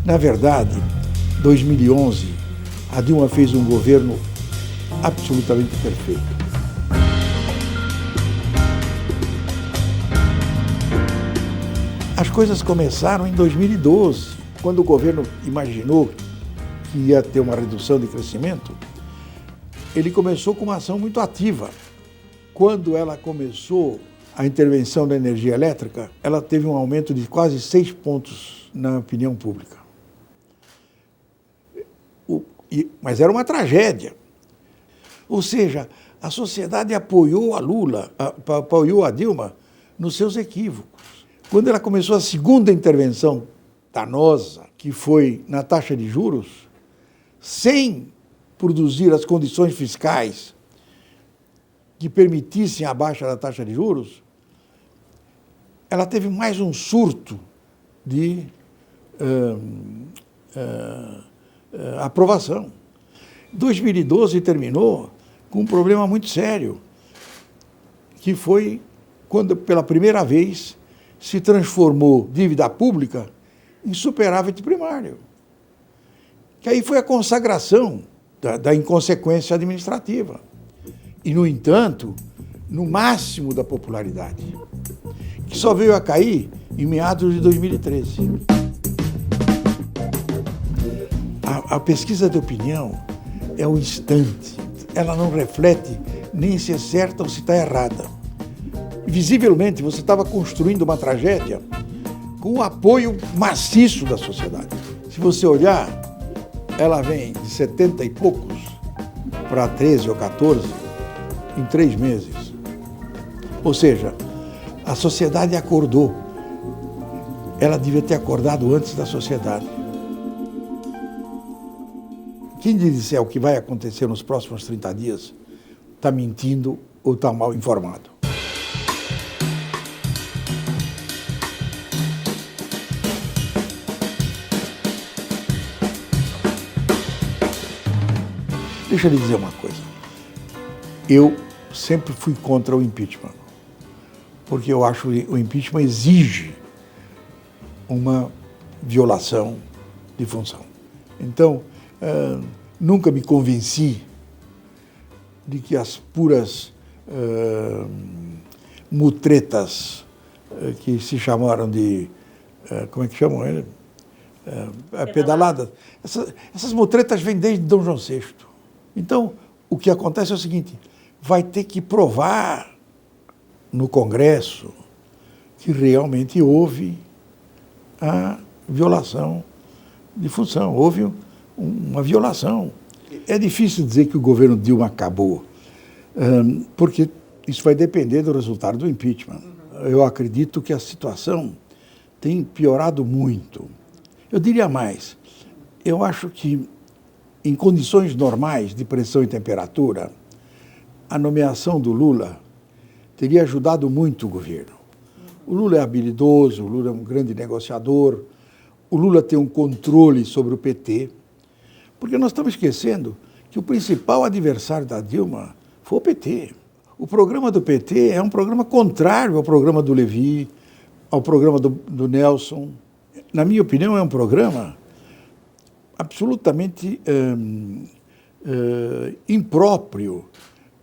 Na verdade, 2011, a Dilma fez um governo absolutamente perfeito. As coisas começaram em 2012, quando o governo imaginou que ia ter uma redução de crescimento. Ele começou com uma ação muito ativa. Quando ela começou a intervenção da energia elétrica, ela teve um aumento de quase 6 pontos na opinião pública. Mas era uma tragédia. Ou seja, a sociedade apoiou a Lula, apoiou a Dilma nos seus equívocos. Quando ela começou a segunda intervenção danosa, que foi na taxa de juros, sem produzir as condições fiscais que permitissem a baixa da taxa de juros, ela teve mais um surto de aprovação. 2012 terminou com um problema muito sério, que foi quando, pela primeira vez, se transformou dívida pública em superávit primário. Que aí foi a consagração da inconsequência administrativa. E, no entanto, no máximo da popularidade, que só veio a cair em meados de 2013. A pesquisa de opinião é o instante. Ela não reflete nem se é certa ou se está errada. Visivelmente, você estava construindo uma tragédia com o apoio maciço da sociedade. Se você olhar, ela vem de 70 e poucos para 13 ou 14 em 3 meses. Ou seja, a sociedade acordou. Ela devia ter acordado antes da sociedade. Quem disser o que vai acontecer nos próximos 30 dias está mentindo ou está mal informado. Deixa eu lhe dizer uma coisa. Eu sempre fui contra o impeachment, porque eu acho que o impeachment exige uma violação de função. Então, nunca me convenci de que as puras mutretas que se chamaram de... como é que chamam ele? Pedaladas. Essas mutretas vêm desde Dom João VI. Então, o que acontece é o seguinte, vai ter que provar no Congresso que realmente houve a violação de função, houve uma violação. É difícil dizer que o governo Dilma acabou, porque isso vai depender do resultado do impeachment. Eu acredito que a situação tem piorado muito. Eu diria mais, eu acho que em condições normais de pressão e temperatura, a nomeação do Lula teria ajudado muito o governo. O Lula é habilidoso, o Lula é um grande negociador, o Lula tem um controle sobre o PT, porque nós estamos esquecendo que o principal adversário da Dilma foi o PT. O programa do PT é um programa contrário ao programa do Levi, ao programa do Nelson. Na minha opinião, é um programa absolutamente impróprio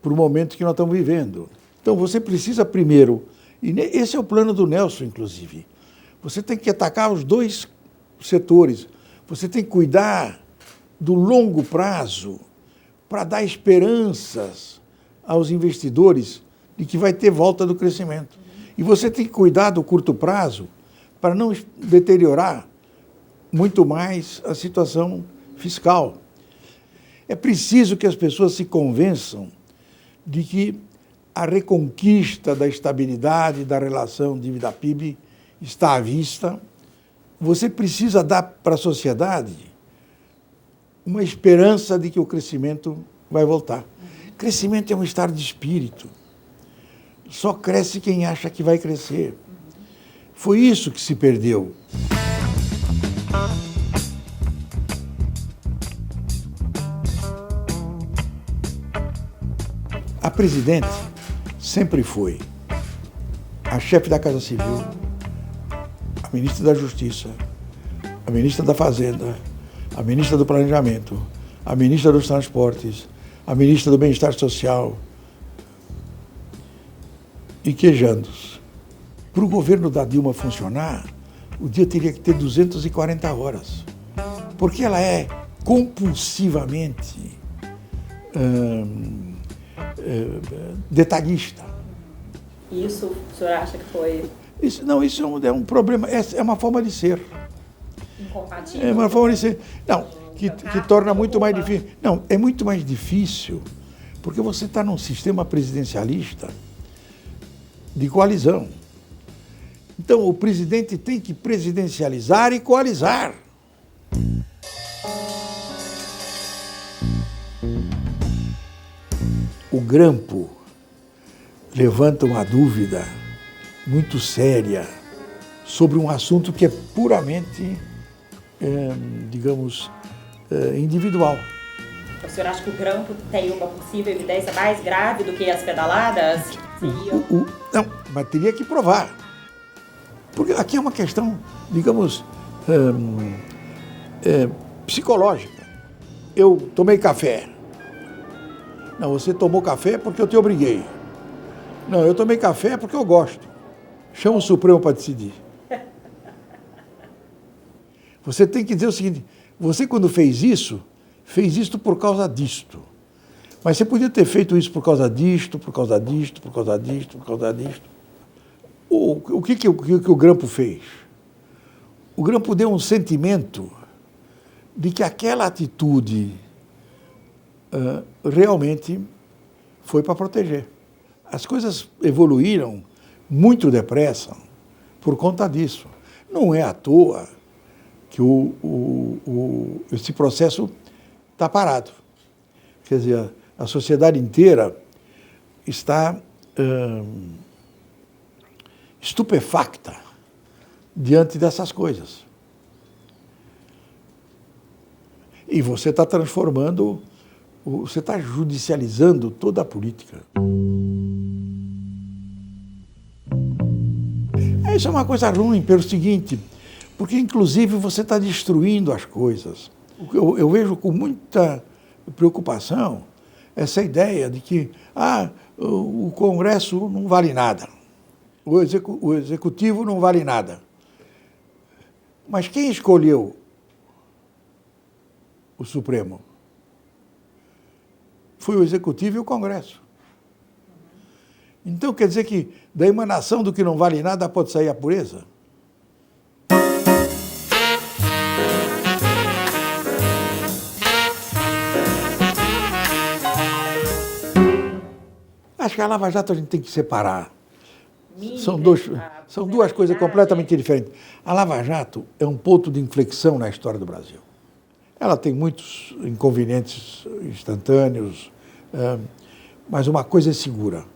para o momento que nós estamos vivendo. Então, você precisa primeiro, e esse é o plano do Nelson, inclusive, você tem que atacar os dois setores, você tem que cuidar do longo prazo para dar esperanças aos investidores de que vai ter volta do crescimento. E você tem que cuidar do curto prazo para não deteriorar muito mais a situação fiscal. É preciso que as pessoas se convençam de que a reconquista da estabilidade da relação dívida-PIB está à vista. Você precisa dar para a sociedade uma esperança de que o crescimento vai voltar. Crescimento é um estado de espírito. Só cresce quem acha que vai crescer. Foi isso que se perdeu. A presidente sempre foi a chefe da Casa Civil, a ministra da Justiça, a ministra da Fazenda, a ministra do Planejamento, a ministra dos Transportes, a ministra do Bem-Estar Social e quejandos. Para o governo da Dilma funcionar, o dia teria que ter 240 horas, porque ela é compulsivamente detalhista. Isso o senhor acha que foi... Isso é um problema, é uma forma de ser. Incompatível? É uma forma de ser. Não, que torna muito mais difícil. Não, é muito mais difícil, porque você está num sistema presidencialista de coalizão. Então, o presidente tem que presidencializar e coalizar. O Grampo levanta uma dúvida muito séria sobre um assunto que é puramente, digamos, individual. O senhor acha que o Grampo tem uma possível evidência mais grave do que as pedaladas? Não, mas teria que provar. Porque aqui é uma questão, digamos, psicológica. Eu tomei café. Não, você tomou café porque eu te obriguei. Não, eu tomei café porque eu gosto. Chama o Supremo para decidir. Você tem que dizer o seguinte, você quando fez isso por causa disto. Mas você podia ter feito isso por causa disto, por causa disto, por causa disto, por causa disto. O que o Grampo fez? O Grampo deu um sentimento de que aquela atitude realmente foi para proteger. As coisas evoluíram muito depressa por conta disso. Não é à toa que esse processo está parado. Quer dizer, a sociedade inteira está estupefacta diante dessas coisas. E você está transformando, você está judicializando toda a política. Isso é uma coisa ruim, pelo seguinte, porque inclusive você está destruindo as coisas. Eu vejo com muita preocupação essa ideia de que o Congresso não vale nada, o Executivo não vale nada. Mas quem escolheu o Supremo? Foi o Executivo e o Congresso. Então quer dizer que da emanação do que não vale nada pode sair a pureza? Acho que a Lava Jato a gente tem que separar. São duas coisas completamente diferentes. A Lava Jato é um ponto de inflexão na história do Brasil. Ela tem muitos inconvenientes instantâneos, mas uma coisa é segura.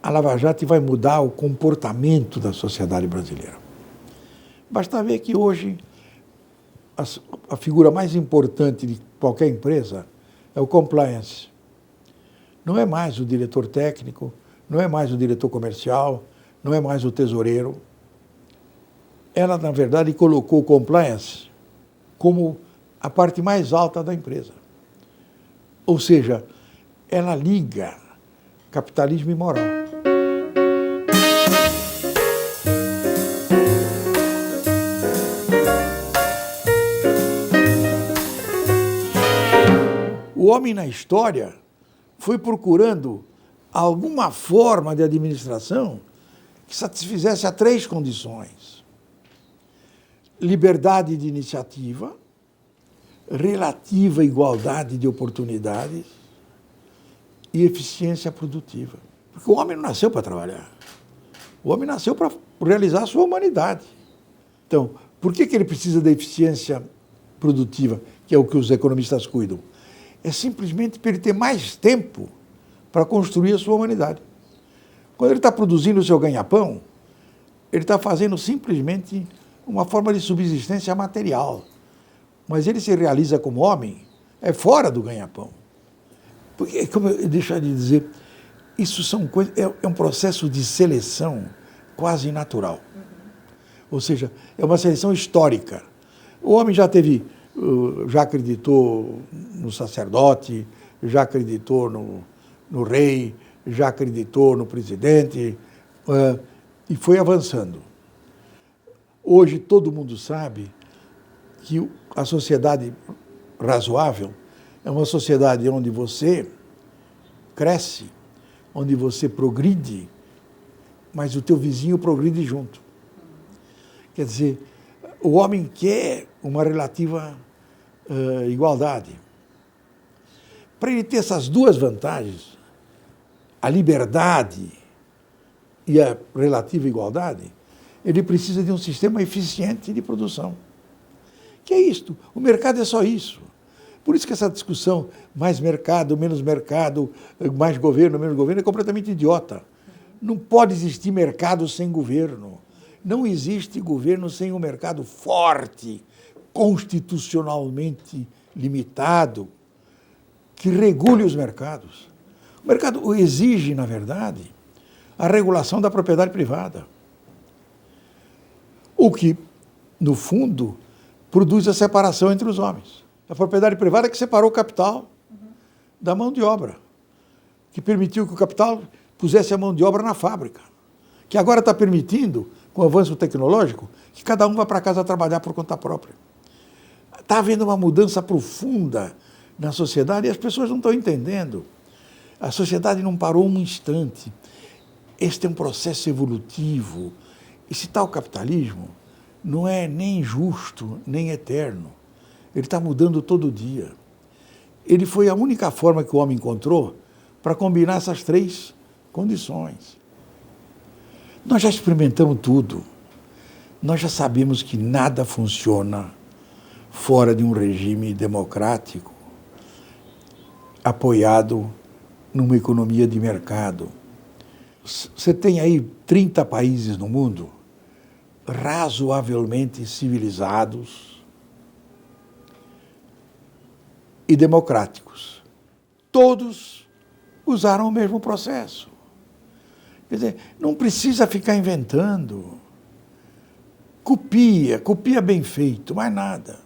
A Lava Jato vai mudar o comportamento da sociedade brasileira. Basta ver que hoje a figura mais importante de qualquer empresa é o compliance. Não é mais o diretor técnico, não é mais o diretor comercial, não é mais o tesoureiro. Ela, na verdade, colocou o compliance como a parte mais alta da empresa. Ou seja, ela liga capitalismo e moral. O homem na história foi procurando alguma forma de administração que satisfizesse a três condições: liberdade de iniciativa, relativa igualdade de oportunidades e eficiência produtiva. Porque o homem não nasceu para trabalhar. O homem nasceu para realizar a sua humanidade. Então, por que ele precisa da eficiência produtiva, que é o que os economistas cuidam? É simplesmente para ele ter mais tempo para construir a sua humanidade. Quando ele está produzindo o seu ganha-pão, ele está fazendo simplesmente uma forma de subsistência material. Mas ele se realiza como homem, é fora do ganha-pão. Porque, como eu deixar de dizer, isso são coisas, é um processo de seleção quase natural. Ou seja, é uma seleção histórica. O homem já teve, já acreditou no sacerdote, já acreditou no rei, já acreditou no presidente, e foi avançando. Hoje todo mundo sabe que a sociedade razoável é uma sociedade onde você cresce, onde você progride, mas o teu vizinho progride junto. Quer dizer, o homem quer uma relativa igualdade. Para ele ter essas duas vantagens, a liberdade e a relativa igualdade, ele precisa de um sistema eficiente de produção. Que é isto? O mercado é só isso. Por isso que essa discussão mais mercado, menos mercado, mais governo, menos governo, é completamente idiota. Não pode existir mercado sem governo. Não existe governo sem um mercado forte, constitucionalmente limitado, que regule os mercados. O mercado exige, na verdade, a regulação da propriedade privada. O que, no fundo, produz a separação entre os homens. A propriedade privada é que separou o capital da mão de obra, que permitiu que o capital pusesse a mão de obra na fábrica, que agora está permitindo, com o avanço tecnológico, que cada um vá para casa trabalhar por conta própria. Está havendo uma mudança profunda na sociedade e as pessoas não estão entendendo. A sociedade não parou um instante. Este é um processo evolutivo. Esse tal capitalismo não é nem justo, nem eterno. Ele está mudando todo dia. Ele foi a única forma que o homem encontrou para combinar essas três condições. Nós já experimentamos tudo. Nós já sabemos que nada funciona fora de um regime democrático apoiado numa economia de mercado. Você tem aí 30 países no mundo razoavelmente civilizados e democráticos. Todos usaram o mesmo processo. Quer dizer, não precisa ficar inventando. Copia bem feito, mais nada.